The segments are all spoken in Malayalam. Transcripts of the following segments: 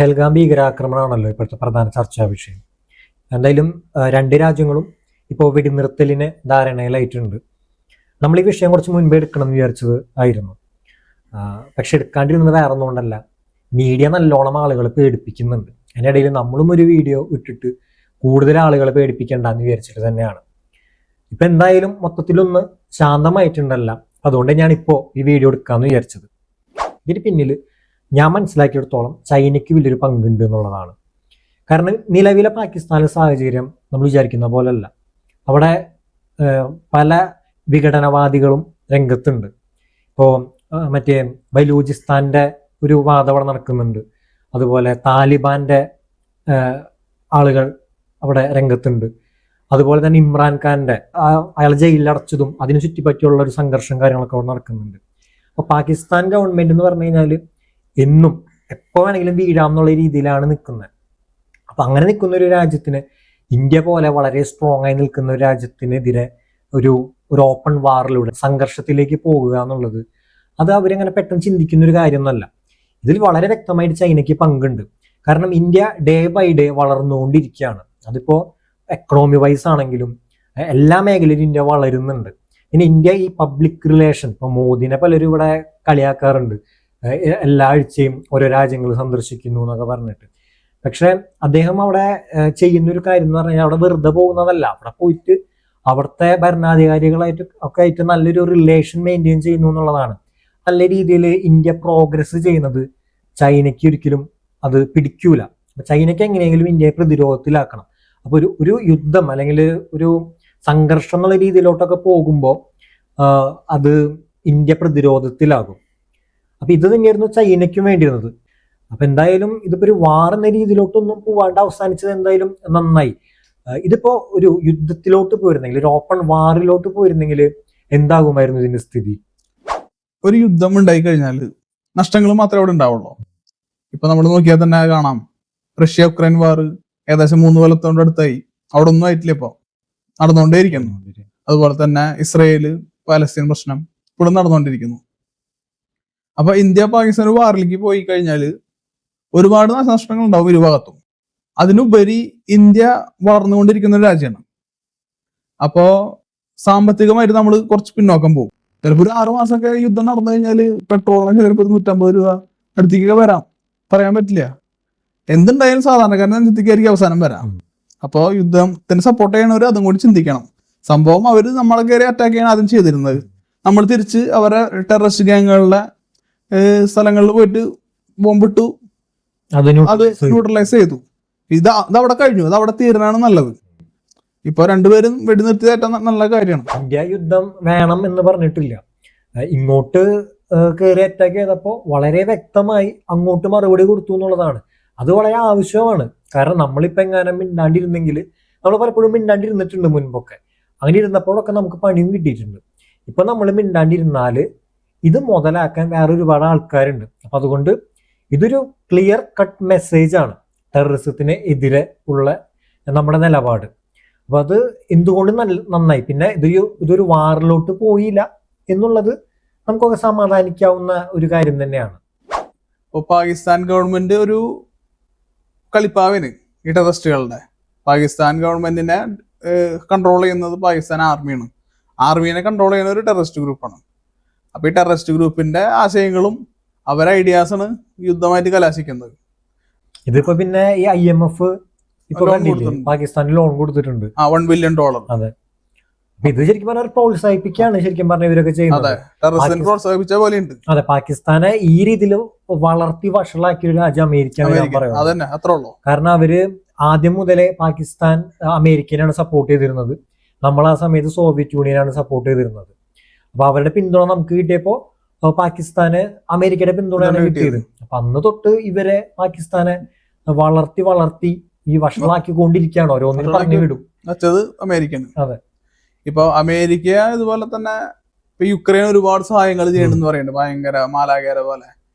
പെഹൽഗാം ഭീകരാക്രമണമാണല്ലോ ഇപ്പോഴത്തെ പ്രധാന ചർച്ചാ വിഷയം. എന്തായാലും രണ്ട് രാജ്യങ്ങളും ഇപ്പോൾ വെടിനിർത്തലിന് ധാരണയിലായിട്ടുണ്ട്. നമ്മൾ ഈ വിഷയം കുറച്ച് മുൻപേ എടുക്കണം എന്ന് വിചാരിച്ചത് ആയിരുന്നു. പക്ഷെ എടുക്കാണ്ടിരുന്നത് വേറെ ഒന്നുകൊണ്ടല്ല, മീഡിയ നല്ലോണം ആളുകളെ പേടിപ്പിക്കുന്നുണ്ട്. അതിനിടയിൽ നമ്മളും ഒരു വീഡിയോ ഇട്ടിട്ട് കൂടുതൽ ആളുകളെ പേടിപ്പിക്കേണ്ടെന്ന് വിചാരിച്ചിട്ട് തന്നെയാണ്. ഇപ്പം എന്തായാലും മൊത്തത്തിലൊന്ന് ശാന്തമായിട്ടുണ്ടല്ല. അതുകൊണ്ട് ഞാനിപ്പോൾ ഈ വീഡിയോ എടുക്കാമെന്ന് വിചാരിച്ചത്. ഇതിന് പിന്നിൽ ഞാൻ മനസ്സിലാക്കിയെടുത്തോളം ചൈനയ്ക്ക് വലിയൊരു പങ്കുണ്ട് എന്നുള്ളതാണ്. കാരണം നിലവിലെ പാകിസ്ഥാനിലെ സാഹചര്യം നമ്മൾ വിചാരിക്കുന്ന പോലല്ല. അവിടെ പല വിഘടനവാദികളും രംഗത്തുണ്ട്. ഇപ്പോൾ മറ്റേ ബലൂചിസ്ഥാൻ്റെ ഒരു വാദം അവിടെ നടക്കുന്നുണ്ട്. അതുപോലെ താലിബാൻ്റെ ആളുകൾ അവിടെ രംഗത്തുണ്ട്. അതുപോലെ തന്നെ ഇമ്രാൻഖാൻ്റെ അയാൾ ജയിലിലടച്ചതും അതിനു ചുറ്റിപ്പറ്റിയുള്ള ഒരു സംഘർഷം കാര്യങ്ങളൊക്കെ അവിടെ നടക്കുന്നുണ്ട്. അപ്പോൾ പാകിസ്ഥാൻ ഗവൺമെൻറ് എന്ന് പറഞ്ഞു കഴിഞ്ഞാൽ എന്നും എപ്പോൾ വേണമെങ്കിലും വീഴാമെന്നുള്ള രീതിയിലാണ് നിൽക്കുന്നത്. അപ്പം അങ്ങനെ നിൽക്കുന്ന ഒരു രാജ്യത്തിന്, ഇന്ത്യ പോലെ വളരെ സ്ട്രോങ് ആയി നിൽക്കുന്ന ഒരു രാജ്യത്തിനെതിരെ ഒരു ഓപ്പൺ വാറിലൂടെ സംഘർഷത്തിലേക്ക് പോകുക എന്നുള്ളത് അത് അവരങ്ങനെ പെട്ടെന്ന് ചിന്തിക്കുന്ന ഒരു കാര്യമൊന്നുമല്ല. ഇതിൽ വളരെ വ്യക്തമായിട്ട് ചൈനയ്ക്ക് പങ്കുണ്ട്. കാരണം ഇന്ത്യ ഡേ ബൈ ഡേ വളർന്നുകൊണ്ടിരിക്കുകയാണ്. അതിപ്പോൾ എക്കണോമി വൈസ് ആണെങ്കിലും എല്ലാ മേഖലയിലും ഇന്ത്യ വളരുന്നുണ്ട്. പിന്നെ ഇന്ത്യ ഈ പബ്ലിക് റിലേഷൻ, ഇപ്പോൾ മോദിനെ പലരും ഇവിടെ കളിയാക്കാറുണ്ട്, എല്ലാ ആഴ്ചയും ഓരോ രാജ്യങ്ങൾ സന്ദർശിക്കുന്നു എന്നൊക്കെ പറഞ്ഞിട്ട്. പക്ഷെ അദ്ദേഹം അവിടെ ചെയ്യുന്നൊരു കാര്യം എന്ന് പറഞ്ഞാൽ അവിടെ വെറുതെ പോകുന്നതല്ല. അവിടെ പോയിട്ട് അവിടുത്തെ ഭരണാധികാരികളായിട്ട് ഒക്കെ ആയിട്ട് നല്ലൊരു റിലേഷൻ മെയിൻറ്റെയിൻ ചെയ്യുന്നു എന്നുള്ളതാണ്. നല്ല രീതിയിൽ ഇന്ത്യ പ്രോഗ്രസ് ചെയ്യുന്നത് ചൈനയ്ക്ക് ഒരിക്കലും അത് പിടിക്കൂല. അപ്പൊ ചൈനയ്ക്ക് എങ്ങനെയെങ്കിലും ഇന്ത്യയെ പ്രതിരോധത്തിലാക്കണം. അപ്പൊ ഒരു യുദ്ധം അല്ലെങ്കിൽ ഒരു സംഘർഷം എന്നുള്ള രീതിയിലോട്ടൊക്കെ പോകുമ്പോൾ അത് ഇന്ത്യ പ്രതിരോധത്തിലാകും. അപ്പൊ ഇത് തന്നെയായിരുന്നു ചൈനയ്ക്കും വേണ്ടിയിരുന്നത്. അപ്പൊ എന്തായാലും ഇതിപ്പോ ഒരു വാർ എന്ന രീതിയിലോട്ടൊന്നും പോവാണ്ട് അവസാനിച്ചത് എന്തായാലും നന്നായി. ഇതിപ്പോ ഒരു യുദ്ധത്തിലോട്ട് പോയിരുന്നെങ്കിൽ, ഒരു ഓപ്പൺ വാറിലോട്ട് പോയിരുന്നെങ്കിൽ എന്താകുമായിരുന്നു ഇതിന്റെ സ്ഥിതി? ഒരു യുദ്ധം ഉണ്ടായി കഴിഞ്ഞാൽ നഷ്ടങ്ങൾ മാത്രമേ അവിടെ ഉണ്ടാവുള്ളൂ. ഇപ്പൊ നമ്മൾ നോക്കിയാൽ തന്നെ കാണാം, റഷ്യ ഉക്രൈൻ വാർ ഏകദേശം 3 കൊല്ലത്തോണ്ട് അടുത്തായി. അവിടെ ഒന്നും ആയിട്ടില്ല, ഇപ്പൊ നടന്നുകൊണ്ടേയിരിക്കുന്നു. അതുപോലെ തന്നെ ഇസ്രയേല് പാലസ്തീൻ പ്രശ്നം ഇപ്പോഴും നടന്നുകൊണ്ടിരിക്കുന്നു. അപ്പൊ ഇന്ത്യ പാകിസ്ഥാൻ വാറിലേക്ക് പോയി കഴിഞ്ഞാൽ ഒരുപാട് നഷ്ടങ്ങൾ ഉണ്ടാവും ഇരുഭാഗത്തും. അതിനുപരി ഇന്ത്യ വളർന്നുകൊണ്ടിരിക്കുന്ന ഒരു രാജ്യമാണ്. അപ്പോ സാമ്പത്തികമായിട്ട് നമ്മൾ കുറച്ച് പിന്നോക്കം പോകും. ചിലപ്പോൾ ഒരു 6 മാസമൊക്കെ യുദ്ധം നടന്നു കഴിഞ്ഞാൽ പെട്രോളിന് ചിലപ്പോൾ 150 രൂപ അടുത്തേക്കൊക്കെ വരാം, പറയാൻ പറ്റില്ല. എന്തുണ്ടായാലും സാധാരണക്കാരൻ അനുസരിച്ചായിരിക്കും അവസാനം വരാം. അപ്പോൾ യുദ്ധത്തിന് സപ്പോർട്ട് ചെയ്യണവർ അതും കൂടി ചിന്തിക്കണം. സംഭവം അവർ നമ്മളെ കയറി അറ്റാക്ക് ചെയ്യാൻ ആദ്യം ചെയ്തിരുന്നത്, നമ്മൾ തിരിച്ച് അവരെ ടെററിസ്റ്റ് ഗ്യാങ്ങുകളുടെ സ്ഥലങ്ങളിൽ പോയിട്ട് ബോംബിട്ടു, അത് ന്യൂട്രലൈസ് ചെയ്തു. അതവിടെ കഴിഞ്ഞു, അത് അവിടെ തീരാനാണ് നല്ലത്. ഇപ്പൊ രണ്ടുപേരും വെടിനിർത്തി ഏറ്റവും നല്ല കാര്യമാണ്. ഇന്ത്യ യുദ്ധം വേണം എന്ന് പറഞ്ഞിട്ടില്ല. ഇങ്ങോട്ട് കയറി അറ്റാക്ക് ചെയ്തപ്പോൾ വളരെ വ്യക്തമായി അങ്ങോട്ട് മറുപടി കൊടുത്തു എന്നുള്ളതാണ്. അത് വളരെ ആവശ്യമാണ്. കാരണം നമ്മളിപ്പോൾ എങ്ങാനും മിണ്ടാണ്ടിരുന്നെങ്കിൽ, നമ്മൾ പലപ്പോഴും മിണ്ടാണ്ടിരുന്നിട്ടുണ്ട് മുൻപൊക്കെ. അങ്ങനെ ഇരുന്നപ്പോഴൊക്കെ നമുക്ക് പണിയും കിട്ടിയിട്ടുണ്ട്. ഇപ്പൊ നമ്മൾ മിണ്ടാണ്ടിരുന്നാൽ ഇത് മുതലാക്കാൻ വേറെ ഒരുപാട് ആൾക്കാരുണ്ട്. അപ്പൊ അതുകൊണ്ട് ഇതൊരു ക്ലിയർ കട്ട് മെസ്സേജ് ആണ് ടെററിസത്തിന് എതിരെ ഉള്ള നമ്മുടെ നിലപാട്. അപ്പൊ അത് എന്തുകൊണ്ട് നന്നായി. പിന്നെ ഇതൊരു വാറിലോട്ട് പോയില്ല എന്നുള്ളത് നമുക്കൊക്കെ സമാധാനിക്കാവുന്ന ഒരു കാര്യം തന്നെയാണ്. ഇപ്പോൾ പാകിസ്ഥാൻ ഗവൺമെന്റ് ഒരു കളിപ്പാവിന് ഈ ടെററിസ്റ്റുകളുടെ, പാകിസ്ഥാൻ ഗവൺമെന്റിനെ കൺട്രോൾ ചെയ്യുന്നത് പാകിസ്ഥാൻ ആർമിയാണ്. ആർമിനെ കൺട്രോൾ ചെയ്യുന്ന ഒരു ടെററിസ്റ്റ് ഗ്രൂപ്പാണ്. അപ്പൊ ഈ ടെററിസ്റ്റ് ഗ്രൂപ്പിന്റെ ആശയങ്ങളും അവരുടെ ഐഡിയാസാണ് യുദ്ധമായിട്ട് കലാശിക്കുന്നത്. ഇതിപ്പോ പിന്നെ ഈ IMF ഇപ്പൊ പാകിസ്ഥാനിൽ ലോൺ കൊടുത്തിട്ടുണ്ട്, $1 ബില്യൺ. അതെ. ഇത് ശരിക്കും പറഞ്ഞാൽ പ്രോത്സാഹിപ്പിക്കുകയാണ് ശരിക്കും പറഞ്ഞ ഇവരൊക്കെ ചെയ്യുന്നത്. അതെ, പാകിസ്ഥാനെ ഈ രീതിയിൽ വളർത്തി വഷളാക്കിയ ഒരു രാജ്യം അമേരിക്കയാണ് ഞാൻ പറയുന്നത്. കാരണം അവര് ആദ്യം മുതലേ പാകിസ്ഥാൻ അമേരിക്കനാണ് സപ്പോർട്ട് ചെയ്തിരുന്നത്. നമ്മൾ ആ സമയത്ത് സോവിയറ്റ് യൂണിയനാണ് സപ്പോർട്ട് ചെയ്തിരുന്നത്. അപ്പൊ അവരുടെ പിന്തുണ നമുക്ക് കിട്ടിയപ്പോ പാകിസ്ഥാന് അമേരിക്കയുടെ പിന്തുണയാണ് കിട്ടിയത്. അപ്പൊ അന്ന് തൊട്ട് ഇവരെ പാകിസ്ഥാനെ വളർത്തി ഈ വഷളാക്കിക്കൊണ്ടിരിക്കുകയാണ്. ഓരോന്നിനും പറഞ്ഞു വിടും. അമേരിക്കൻ. അതെ. ഇപ്പൊ അമേരിക്ക ഇതുപോലെ തന്നെ ഇപ്പൊ യുക്രൈൻ ഒരുപാട് സഹായങ്ങൾ ചെയ്യണമെന്ന് പറയുന്നുണ്ട്, ഭയങ്കര മാലാഖേര പോലെ.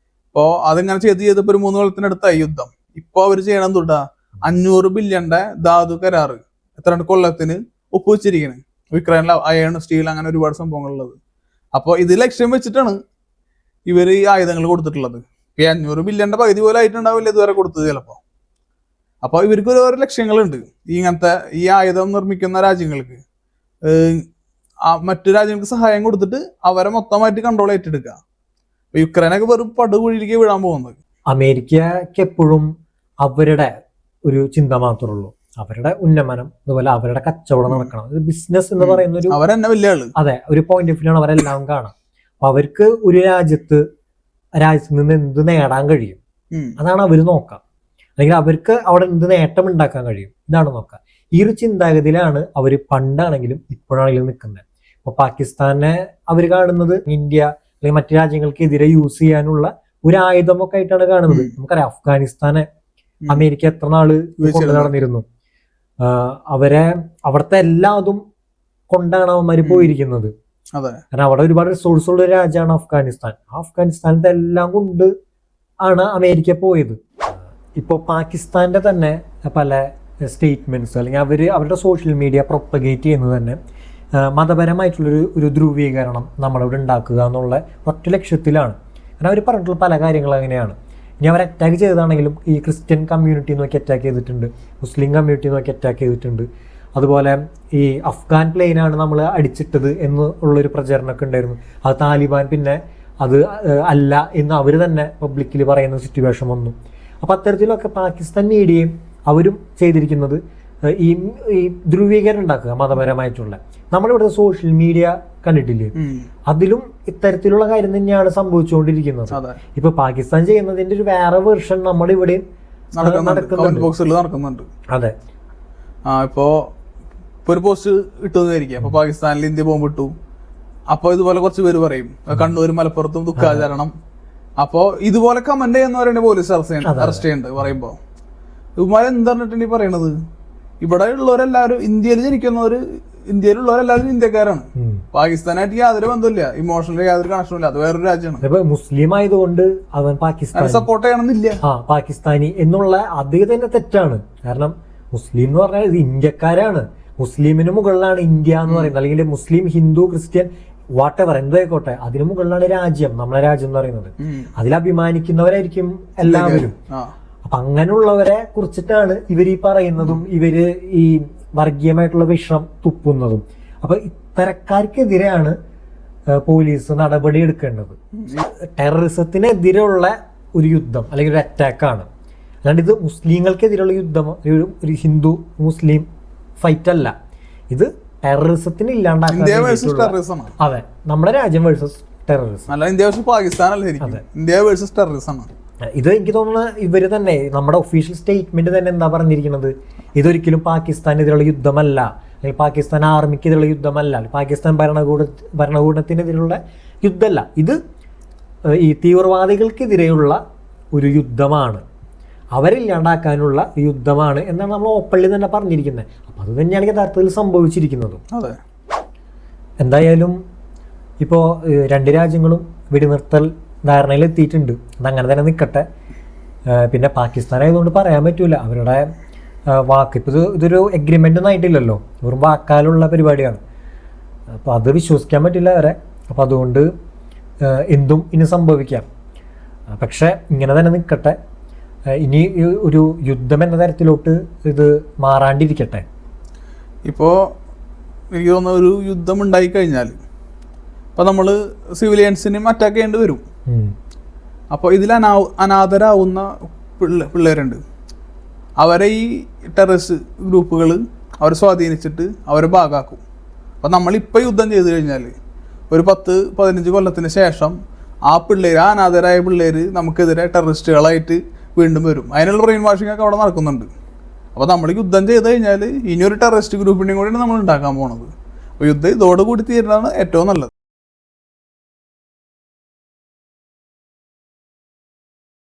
ഇപ്പോ അതിങ്ങനെ ചെയ്തപ്പോ ഒരു 3 കൊല്ലത്തിനടുത്തായി യുദ്ധം. ഇപ്പൊ അവര് ചെയ്യണം തൊട്ടാ $500 ബില്യന്റെ ധാതു കരാറ് എത്ര കൊല്ലത്തിന് ഒപ്പുവെച്ചിരിക്കണ്. യുക്രൈനിലെ അയൺ, സ്റ്റീൽ, അങ്ങനെ ഒരുപാട് സംഭവങ്ങളുള്ളത്. അപ്പോൾ ഇത് ലക്ഷ്യം വെച്ചിട്ടാണ് ഇവർ ഈ ആയുധങ്ങൾ കൊടുത്തിട്ടുള്ളത്. ഈ 500 ബില്യന്റെ പകുതി പോലെ ആയിട്ടുണ്ടാവില്ല ഇതുവരെ കൊടുത്തത് ചിലപ്പോ. അപ്പൊ ഇവർക്ക് ഓരോ ലക്ഷ്യങ്ങളുണ്ട്. ഇങ്ങനത്തെ ഈ ആയുധം നിർമ്മിക്കുന്ന രാജ്യങ്ങൾക്ക് മറ്റു രാജ്യങ്ങൾക്ക് സഹായം കൊടുത്തിട്ട് അവരെ മൊത്തമായിട്ട് കൺട്രോൾ ഏറ്റെടുക്കുക. യുക്രൈനൊക്കെ വെറും പടുകുഴിയിലേക്ക് വീഴാൻ പോകുന്നത്. അമേരിക്കക്ക് എപ്പോഴും അവരുടെ ഒരു ചിന്ത മാത്രമേ ഉള്ളൂ, അവരുടെ ഉന്നമനം, അതുപോലെ അവരുടെ കച്ചവടം നടക്കണം. ബിസിനസ് എന്ന് പറയുന്ന ഒരു അവരെന്നെ വലിയ ആള്. അതെ, ഒരു പോയിന്റ് ഓഫ് വ്യൂ ആണ് അവരെല്ലാം കാണാം. അപ്പൊ അവർക്ക് ഒരു രാജ്യത്ത് നിന്ന് എന്ത് നേടാൻ കഴിയും, അതാണ് അവർ നോക്കാം. അല്ലെങ്കിൽ അവർക്ക് അവിടെ എന്ത് നേട്ടം ഉണ്ടാക്കാൻ കഴിയും, ഇതാണ് നോക്കാം. ഈ ഒരു ചിന്താഗതിയിലാണ് അവർ പണ്ടാണെങ്കിലും ഇപ്പോഴാണെങ്കിലും നിൽക്കുന്നത്. അപ്പൊ പാകിസ്ഥാനെ അവർ കാണുന്നത് ഇന്ത്യ അല്ലെങ്കിൽ മറ്റു രാജ്യങ്ങൾക്കെതിരെ യൂസ് ചെയ്യാനുള്ള ഒരു ആയുധമൊക്കെ ആയിട്ടാണ് കാണുന്നത്. നമുക്കറിയാം അഫ്ഗാനിസ്ഥാനെ അമേരിക്ക എത്ര നാള് കൊണ്ടു നടന്നിരുന്നു. അവിടുത്തെ എല്ലാതും കൊണ്ടാണ് അവന്മാര് പോയിരിക്കുന്നത്. കാരണം അവിടെ ഒരുപാട് റിസോഴ്സ് ഉള്ള ഒരു രാജ്യമാണ് അഫ്ഗാനിസ്ഥാൻ. അഫ്ഗാനിസ്ഥാനത്തെ എല്ലാം കൊണ്ട് ആണ് അമേരിക്ക പോയത്. ഇപ്പോൾ പാകിസ്ഥാന്റെ തന്നെ പല സ്റ്റേറ്റ്മെന്റ്സ് അല്ലെങ്കിൽ അവരുടെ സോഷ്യൽ മീഡിയ പ്രൊപ്പഗേറ്റ് ചെയ്യുന്നത് തന്നെ മതപരമായിട്ടുള്ളൊരു ധ്രുവീകരണം നമ്മളിവിടെ ഉണ്ടാക്കുക എന്നുള്ള ഒറ്റ ലക്ഷ്യത്തിലാണ്. കാരണം അവർ പറഞ്ഞിട്ടുള്ള പല കാര്യങ്ങൾ അങ്ങനെയാണ്. ഇനി അവർ അറ്റാക്ക് ചെയ്തതാണെങ്കിലും ഈ ക്രിസ്ത്യൻ കമ്മ്യൂണിറ്റി നോക്കി അറ്റാക്ക് ചെയ്തിട്ടുണ്ട്, മുസ്ലിം കമ്മ്യൂണിറ്റി നോക്കി അറ്റാക്ക് ചെയ്തിട്ടുണ്ട്. അതുപോലെ ഈ അഫ്ഗാൻ പ്ലെയിനാണ് നമ്മൾ അടിച്ചിട്ടത് എന്നുള്ളൊരു പ്രചരണമൊക്കെ ഉണ്ടായിരുന്നു. അത് താലിബാൻ പിന്നെ അത് അല്ല എന്ന് അവർ തന്നെ പബ്ലിക്കിൽ പറയുന്ന സിറ്റുവേഷൻ വന്നു. അപ്പം അത്തരത്തിലൊക്കെ പാകിസ്ഥാൻ മീഡിയയും അവരും ചെയ്തിരിക്കുന്നത് ഈ ധ്രുവീകരണം ഉണ്ടാക്കുക മതപരമായിട്ടുള്ള. നമ്മളിവിടെ സോഷ്യൽ മീഡിയ കണ്ടിട്ടില്ലേ, അതിലും ഇത്തരത്തിലുള്ള കാര്യം തന്നെയാണ് സംഭവിച്ചുകൊണ്ടിരിക്കുന്നത്. ഇപ്പൊ പാകിസ്ഥാൻ ചെയ്യുന്നതിന്റെ ഒരു വേറെ വേർഷൻ നമ്മളിവിടെ നടക്കുന്നുണ്ട്. അതെ, ഇപ്പോ ഒരു പോസ്റ്റ് ഇട്ടതായിരിക്കും. അപ്പൊ പാകിസ്ഥാനിൽ ഇന്ത്യ ബോംബ് ഇട്ടു. അപ്പൊ ഇതുപോലെ കുറച്ച് പേര് പറയും കണ്ണൂരും മലപ്പുറത്തും ദുഃഖാചരണം. അപ്പൊ ഇതുപോലെ കമന്റ് ചെയ്യുന്നവരാണ് പോലീസ് അറസ്റ്റ് ചെയ്യുന്നത്. പറയുമ്പോ ഇവന്മാർ എന്താ പറഞ്ഞിട്ടുണ്ട് ഈ പറയണത്? ഇവിടെ ഉള്ളവരെല്ലാവരും ഇന്ത്യയിൽ ജനിക്കുന്നവര്, ഇന്ത്യയിലുള്ളവരെല്ലാവരും ഇന്ത്യക്കാരാണ്. പാകിസ്ഥാനായിട്ട് യാതൊരു ബന്ധമില്ല, ഇമോഷണലി യാതൊരു കണക്ഷനും ഇല്ല. അത് വേറൊരു രാജ്യമാണ്. മുസ്ലിം ആയതുകൊണ്ട് അവൻ പാകിസ്ഥാൻ സപ്പോർട്ട് ചെയ്യണമെന്നില്ല. പാകിസ്ഥാനി എന്നുള്ള അതേ തന്നെ തെറ്റാണ്. കാരണം മുസ്ലിം എന്ന് പറഞ്ഞാൽ ഇത് ഇന്ത്യക്കാരാണ്. മുസ്ലിമിന് മുകളിലാണ് ഇന്ത്യ എന്ന് പറയുന്നത്. അല്ലെങ്കിൽ മുസ്ലിം, ഹിന്ദു, ക്രിസ്ത്യൻ, വാട്ടെവർ എന്തായിക്കോട്ടെ, അതിനു മുകളിലാണ് രാജ്യം, നമ്മളെ രാജ്യം എന്ന് പറയുന്നത്. അതിൽ അഭിമാനിക്കുന്നവരായിരിക്കും എല്ലാവരും. അപ്പൊ അങ്ങനെയുള്ളവരെ കുറിച്ചിട്ടാണ് ഇവർ ഈ പറയുന്നതും ഇവര് ഈ വർഗീയമായിട്ടുള്ള വിഷം തുപ്പുന്നതും. അപ്പൊ ഇത്തരക്കാർക്കെതിരെയാണ് പോലീസ് നടപടി എടുക്കേണ്ടത്. ടെററിസത്തിനെതിരെയുള്ള ഒരു യുദ്ധം അല്ലെങ്കിൽ ഒരു അറ്റാക്കാണ്. അല്ലാണ്ട് ഇത് മുസ്ലിങ്ങൾക്കെതിരെയുള്ള യുദ്ധമോ ഒരു ഹിന്ദു മുസ്ലിം ഫൈറ്റ് അല്ല. ഇത് ടെററിസത്തിന് ഇല്ലാണ്ടാക്കാൻ. അതെ, നമ്മുടെ രാജ്യം വേഴ്സസ് ടെററിസം. ഇത് എനിക്ക് തോന്നുന്നു ഇവര് തന്നെ നമ്മുടെ ഒഫീഷ്യൽ സ്റ്റേറ്റ്മെന്റ് തന്നെ എന്താ പറഞ്ഞിരിക്കുന്നത്, ഇതൊരിക്കലും പാകിസ്ഥാനെതിരെയുള്ള യുദ്ധമല്ല, അല്ലെങ്കിൽ പാകിസ്ഥാൻ ആർമിക്കെതിരെയുള്ള യുദ്ധമല്ല, പാകിസ്ഥാൻ ഭരണകൂടത്തിനെതിരെയുള്ള യുദ്ധമല്ല, ഇത് ഈ തീവ്രവാദികൾക്കെതിരെയുള്ള ഒരു യുദ്ധമാണ്, അവരില്ലാണ്ടാക്കാനുള്ള യുദ്ധമാണ് എന്നാണ് നമ്മൾ ഓപ്പൺലി തന്നെ പറഞ്ഞിരിക്കുന്നത്. അപ്പം അത് തന്നെയാണ് യഥാർത്ഥത്തിൽ സംഭവിച്ചിരിക്കുന്നതും. എന്തായാലും ഇപ്പോൾ രണ്ട് രാജ്യങ്ങളും വെടിനിർത്തൽ ധാരണയിൽ എത്തിയിട്ടുണ്ട്. അതങ്ങനെ തന്നെ നിൽക്കട്ടെ. പിന്നെ പാകിസ്ഥാൻ ആയതുകൊണ്ട് പറയാൻ പറ്റൂല, അവരുടെ വാക്ക് ഇപ്പോൾ ഇതൊരു എഗ്രിമെൻ്റ് ഒന്നും ആയിട്ടില്ലല്ലോ, വെറും വാക്കാലുള്ള പരിപാടിയാണ്. അപ്പോൾ അത് വിശ്വസിക്കാൻ പറ്റില്ല അവരെ. അപ്പോൾ അതുകൊണ്ട് എന്തും ഇനി സംഭവിക്കാം. പക്ഷെ ഇങ്ങനെ തന്നെ നിൽക്കട്ടെ. ഇനി ഒരു യുദ്ധം എന്ന തരത്തിലോട്ട് ഇത് മാറാണ്ടിരിക്കട്ടെ. ഇപ്പോൾ എനിക്ക് തോന്നുന്ന ഒരു യുദ്ധം ഉണ്ടായിക്കഴിഞ്ഞാൽ അപ്പോൾ നമ്മൾ സിവിലിയൻസിനും അറ്റാക്ക് ചെയ്യേണ്ടി വരും. അപ്പോൾ ഇതിൽ അനാഥരാവുന്ന പിള്ളേരുണ്ട്. അവരെ ഈ ടെററിസ്റ്റ് ഗ്രൂപ്പുകൾ അവർ സ്വാധീനിച്ചിട്ട് അവരെ ഭാഗമാക്കും. അപ്പോൾ നമ്മളിപ്പോൾ യുദ്ധം ചെയ്ത് കഴിഞ്ഞാൽ ഒരു 10-15 കൊല്ലത്തിന് ശേഷം ആ പിള്ളേർ, ആ അനാഥരായ പിള്ളേർ നമുക്കെതിരെ ടെററിസ്റ്റുകളായിട്ട് വീണ്ടും വരും. അതിനുള്ള ബ്രെയിൻ വാഷിംഗ് ഒക്കെ അവിടെ നടക്കുന്നുണ്ട്. അപ്പോൾ നമ്മൾ യുദ്ധം ചെയ്ത് കഴിഞ്ഞാൽ ഇനിയൊരു ടെററിസ്റ്റ് ഗ്രൂപ്പിനെയും കൂടിയാണ് നമ്മൾ ഉണ്ടാക്കാൻ പോണത്. അപ്പോൾ യുദ്ധം ഇതോടുകൂടി തീരുന്നതാണ് ഏറ്റവും നല്ലത്.